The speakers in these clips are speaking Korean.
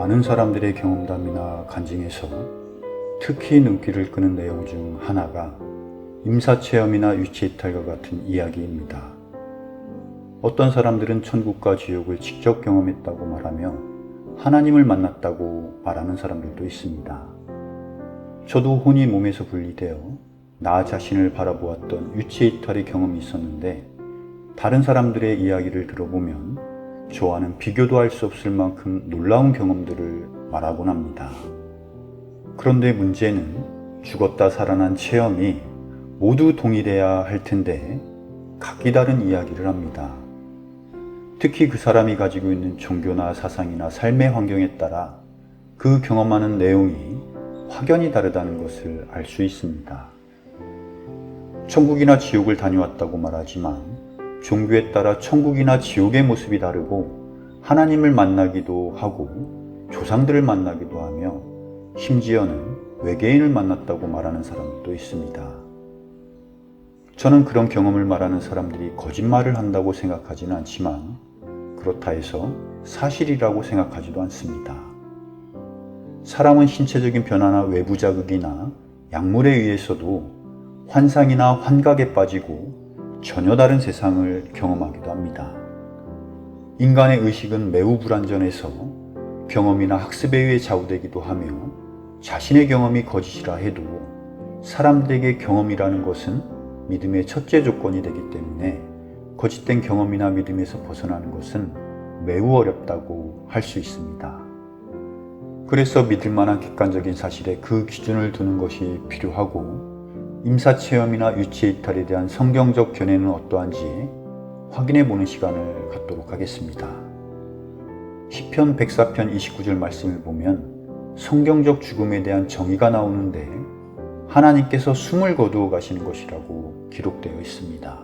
많은 사람들의 경험담이나 간증에서 특히 눈길을 끄는 내용 중 하나가 임사체험이나 유체이탈과 같은 이야기입니다. 어떤 사람들은 천국과 지옥을 직접 경험했다고 말하며 하나님을 만났다고 말하는 사람들도 있습니다. 저도 혼이 몸에서 분리되어 나 자신을 바라보았던 유체이탈의 경험이 있었는데, 다른 사람들의 이야기를 들어보면 저와는 비교도 할 수 없을 만큼 놀라운 경험들을 말하곤 합니다. 그런데 문제는 죽었다 살아난 체험이 모두 동일해야 할 텐데 각기 다른 이야기를 합니다. 특히 그 사람이 가지고 있는 종교나 사상이나 삶의 환경에 따라 그 경험하는 내용이 확연히 다르다는 것을 알 수 있습니다. 천국이나 지옥을 다녀왔다고 말하지만 종교에 따라 천국이나 지옥의 모습이 다르고 하나님을 만나기도 하고 조상들을 만나기도 하며 심지어는 외계인을 만났다고 말하는 사람도 있습니다. 저는 그런 경험을 말하는 사람들이 거짓말을 한다고 생각하지는 않지만 그렇다 해서 사실이라고 생각하지도 않습니다. 사람은 신체적인 변화나 외부 자극이나 약물에 의해서도 환상이나 환각에 빠지고 전혀 다른 세상을 경험하기도 합니다. 인간의 의식은 매우 불완전해서 경험이나 학습에 의해 좌우되기도 하며 자신의 경험이 거짓이라 해도 사람들에게 경험이라는 것은 믿음의 첫째 조건이 되기 때문에 거짓된 경험이나 믿음에서 벗어나는 것은 매우 어렵다고 할 수 있습니다. 그래서 믿을 만한 객관적인 사실에 그 기준을 두는 것이 필요하고, 임사체험이나 유체이탈에 대한 성경적 견해는 어떠한지 확인해 보는 시간을 갖도록 하겠습니다. 시편 104편 29절 말씀을 보면 성경적 죽음에 대한 정의가 나오는데 하나님께서 숨을 거두어 가시는 것이라고 기록되어 있습니다.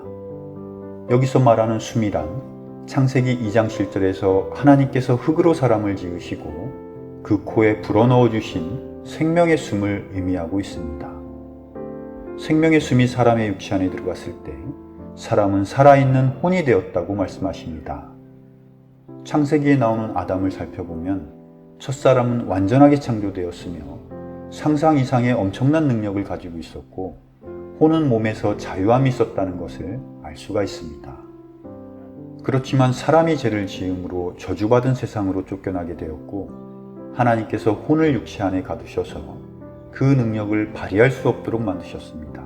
여기서 말하는 숨이란 창세기 2장 7절에서 하나님께서 흙으로 사람을 지으시고 그 코에 불어넣어 주신 생명의 숨을 의미하고 있습니다. 생명의 숨이 사람의 육체 안에 들어갔을 때 사람은 살아있는 혼이 되었다고 말씀하십니다. 창세기에 나오는 아담을 살펴보면 첫사람은 완전하게 창조되었으며 상상 이상의 엄청난 능력을 가지고 있었고 혼은 몸에서 자유함이 있었다는 것을 알 수가 있습니다. 그렇지만 사람이 죄를 지음으로 저주받은 세상으로 쫓겨나게 되었고 하나님께서 혼을 육체 안에 가두셔서 그 능력을 발휘할 수 없도록 만드셨습니다.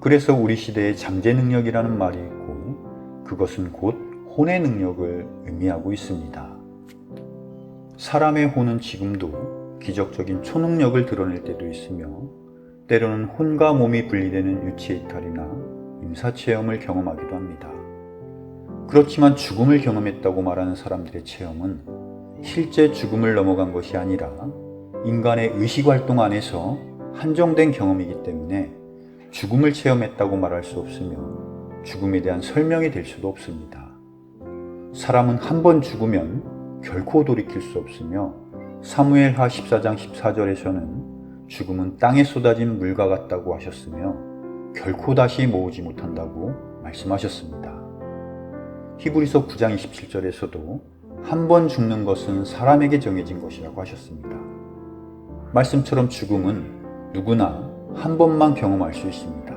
그래서 우리 시대에 잠재 능력이라는 말이 있고 그것은 곧 혼의 능력을 의미하고 있습니다. 사람의 혼은 지금도 기적적인 초능력을 드러낼 때도 있으며 때로는 혼과 몸이 분리되는 유체이탈이나 임사체험을 경험하기도 합니다. 그렇지만 죽음을 경험했다고 말하는 사람들의 체험은 실제 죽음을 넘어간 것이 아니라 인간의 의식활동 안에서 한정된 경험이기 때문에 죽음을 체험했다고 말할 수 없으며 죽음에 대한 설명이 될 수도 없습니다. 사람은 한 번 죽으면 결코 돌이킬 수 없으며 사무엘하 14장 14절에서는 죽음은 땅에 쏟아진 물과 같다고 하셨으며 결코 다시 모으지 못한다고 말씀하셨습니다. 히브리서 9장 27절에서도 한 번 죽는 것은 사람에게 정해진 것이라고 하셨습니다. 말씀처럼 죽음은 누구나 한 번만 경험할 수 있습니다.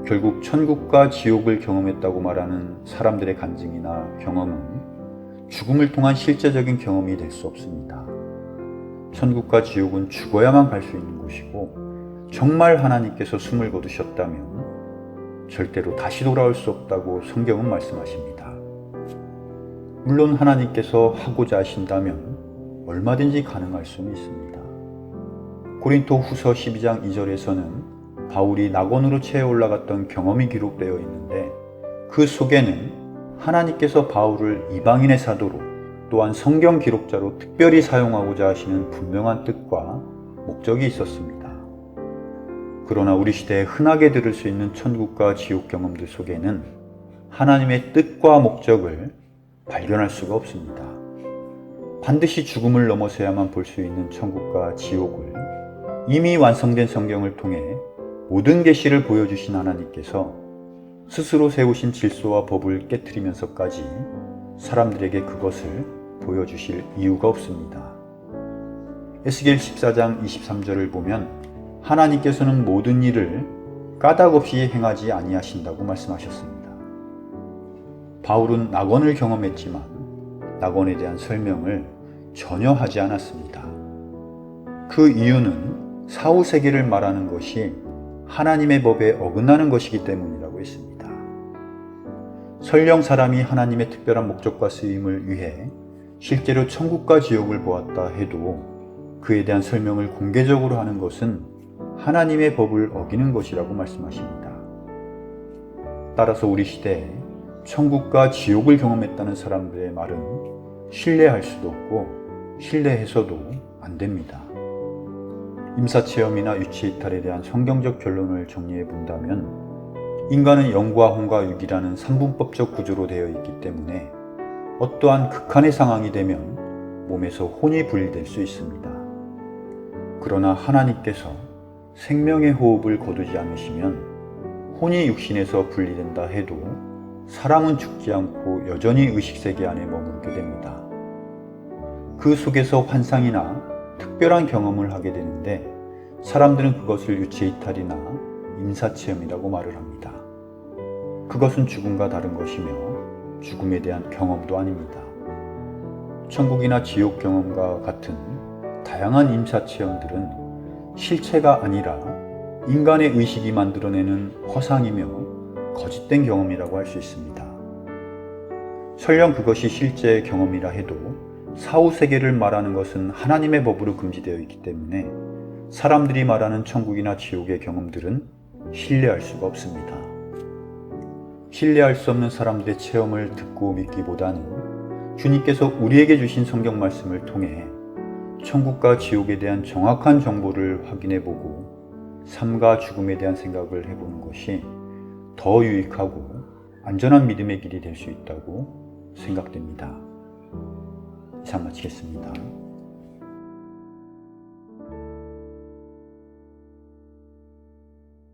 결국 천국과 지옥을 경험했다고 말하는 사람들의 간증이나 경험은 죽음을 통한 실제적인 경험이 될 수 없습니다. 천국과 지옥은 죽어야만 갈 수 있는 곳이고 정말 하나님께서 숨을 거두셨다면 절대로 다시 돌아올 수 없다고 성경은 말씀하십니다. 물론 하나님께서 하고자 하신다면 얼마든지 가능할 수는 있습니다. 고린도 후서 12장 2절에서는 바울이 낙원으로 채에 올라갔던 경험이 기록되어 있는데 그 속에는 하나님께서 바울을 이방인의 사도로 또한 성경 기록자로 특별히 사용하고자 하시는 분명한 뜻과 목적이 있었습니다. 그러나 우리 시대에 흔하게 들을 수 있는 천국과 지옥 경험들 속에는 하나님의 뜻과 목적을 발견할 수가 없습니다. 반드시 죽음을 넘어서야만 볼 수 있는 천국과 지옥을 이미 완성된 성경을 통해 모든 계시를 보여주신 하나님께서 스스로 세우신 질서와 법을 깨트리면서까지 사람들에게 그것을 보여주실 이유가 없습니다. 에스겔 14장 23절을 보면 하나님께서는 모든 일을 까닭 없이 행하지 아니하신다고 말씀하셨습니다. 바울은 낙원을 경험했지만 낙원에 대한 설명을 전혀 하지 않았습니다. 그 이유는 사후세계를 말하는 것이 하나님의 법에 어긋나는 것이기 때문이라고 했습니다. 설령 사람이 하나님의 특별한 목적과 쓰임을 위해 실제로 천국과 지옥을 보았다 해도 그에 대한 설명을 공개적으로 하는 것은 하나님의 법을 어기는 것이라고 말씀하십니다. 따라서 우리 시대에 천국과 지옥을 경험했다는 사람들의 말은 신뢰할 수도 없고 신뢰해서도 안 됩니다. 임사체험이나 유체이탈에 대한 성경적 결론을 정리해 본다면 인간은 영과 혼과 육이라는 삼분법적 구조로 되어 있기 때문에 어떠한 극한의 상황이 되면 몸에서 혼이 분리될 수 있습니다. 그러나 하나님께서 생명의 호흡을 거두지 않으시면 혼이 육신에서 분리된다 해도 사람은 죽지 않고 여전히 의식세계 안에 머물게 됩니다. 그 속에서 환상이나 특별한 경험을 하게 되는데 사람들은 그것을 유체이탈이나 임사체험이라고 말을 합니다. 그것은 죽음과 다른 것이며 죽음에 대한 경험도 아닙니다. 천국이나 지옥 경험과 같은 다양한 임사체험들은 실체가 아니라 인간의 의식이 만들어내는 허상이며 거짓된 경험이라고 할 수 있습니다. 설령 그것이 실제 경험이라 해도 사후세계를 말하는 것은 하나님의 법으로 금지되어 있기 때문에 사람들이 말하는 천국이나 지옥의 경험들은 신뢰할 수가 없습니다. 신뢰할 수 없는 사람들의 체험을 듣고 믿기보다는 주님께서 우리에게 주신 성경 말씀을 통해 천국과 지옥에 대한 정확한 정보를 확인해보고 삶과 죽음에 대한 생각을 해보는 것이 더 유익하고 안전한 믿음의 길이 될 수 있다고 생각됩니다. 이상 마치겠습니다.